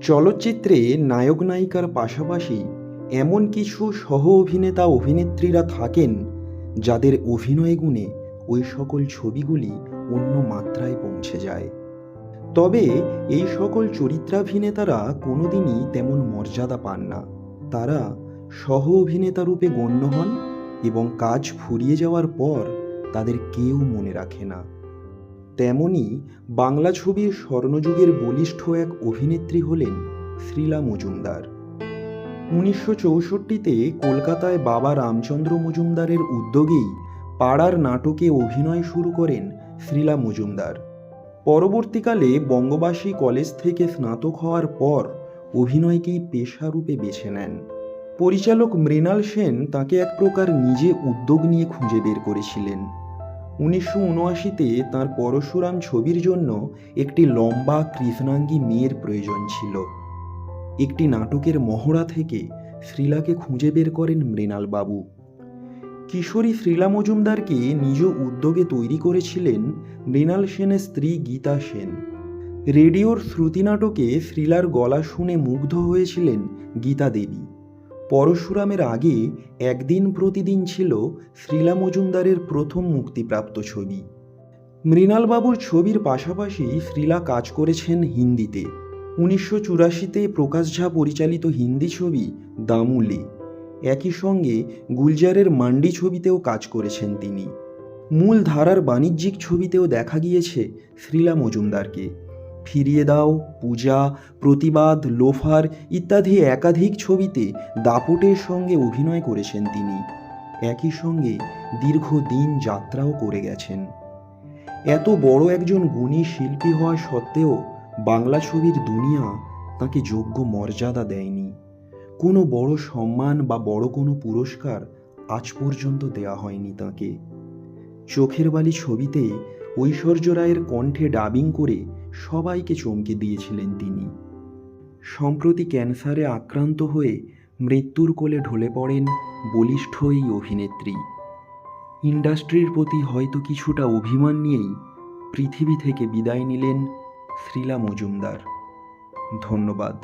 চলচ্চিত্রে নায়ক নায়িকার পাশাপাশি এমন কিছু সহ অভিনেতা অভিনেত্রীরা থাকেন যাদের অভিনয় গুণে ওই সকল ছবিগুলি অন্য মাত্রায় পৌঁছে যায়। তবে এই সকল চরিত্রাভিনেতারা কোনোদিনই তেমন মর্যাদা পান না। তারা সহ অভিনেতা রূপে গণ্য হন এবং কাজ ফুরিয়ে যাওয়ার পর তাদের কেউ মনে রাখে না। তেমনি বাংলা ছবির স্বর্ণযুগের বলিষ্ঠ এক অভিনেত্রী হলেন শ্রীলা মজুমদার। 1964-তে কলকাতায় বাবা রামচন্দ্র মজুমদারের উদ্যোগেই পাড়ার নাটকে অভিনয় শুরু করেন শ্রীলা মজুমদার। পরবর্তীকালে বঙ্গবাসী কলেজ থেকে স্নাতক হওয়ার পর অভিনয়কেই পেশারূপে বেছে নেন। পরিচালক মৃণাল সেন তাকে এক প্রকার নিজে উদ্যোগ নিয়ে খুঁজে বের করেছিলেন। 1979-তে তাঁর পরশুরাম ছবির জন্য একটি লম্বা কৃষ্ণাঙ্গী মেয়ের প্রয়োজন ছিল। একটি নাটকের মহড়া থেকে শ্রীলাকে খুঁজে বের করেন মৃণালবাবু। কিশোরী শ্রীলা মজুমদারকে নিজ উদ্যোগে তৈরি করেছিলেন মৃণাল সেনের স্ত্রী গীতা সেন। রেডিওর শ্রুতি নাটকে শ্রীলার গলা শুনে মুগ্ধ হয়েছিলেন গীতা দেবী। পরশুরামের আগে একদিন প্রতিদিন ছিল শ্রীলা মজুমদারের প্রথম মুক্তিপ্রাপ্ত ছবি। মৃণালবাবুর ছবির পাশাপাশি শ্রীলা কাজ করেছেন হিন্দিতে। 1984-তে প্রকাশ ঝা পরিচালিত হিন্দি ছবি দামুলে, একই সঙ্গে গুলজারের মান্ডি ছবিতেও কাজ করেছেন তিনি। মূল ধারার বাণিজ্যিক ছবিতেও দেখা গিয়েছে শ্রীলা মজুমদারকে। ফিরিয়ে দাও, পূজা, প্রতিবাদ, লোফার ইত্যাদি একাধিক ছবিতে দাপটের সঙ্গে অভিনয় করেছেন তিনি। একই সঙ্গে দীর্ঘদিন যাত্রাও করে গেছেন। এত বড় একজন গুণী শিল্পী হওয়া সত্ত্বেও বাংলা ছবির দুনিয়া তাকে যোগ্য মর্যাদা দেয়নি। কোনো বড় সম্মান বা বড় কোনো পুরস্কার আজ পর্যন্ত দেয়া হয়নি তাকে। চোখের বালি ছবিতে ঐশ্বর্য রায়ের কণ্ঠে ডাবিং করে সবাইকে চমকে দিয়েছিলেন তিনি। সম্প্রতি ক্যান্সারে আক্রান্ত হয়ে মৃত্যুর কোলে ঢলে পড়েন বলিষ্ঠ এই অভিনেত্রী। ইন্ডাস্ট্রির প্রতি হয়তো কিছুটা অভিমান নিয়েই পৃথিবী থেকে বিদায় নিলেন শ্রীলা মজুমদার। ধন্যবাদ।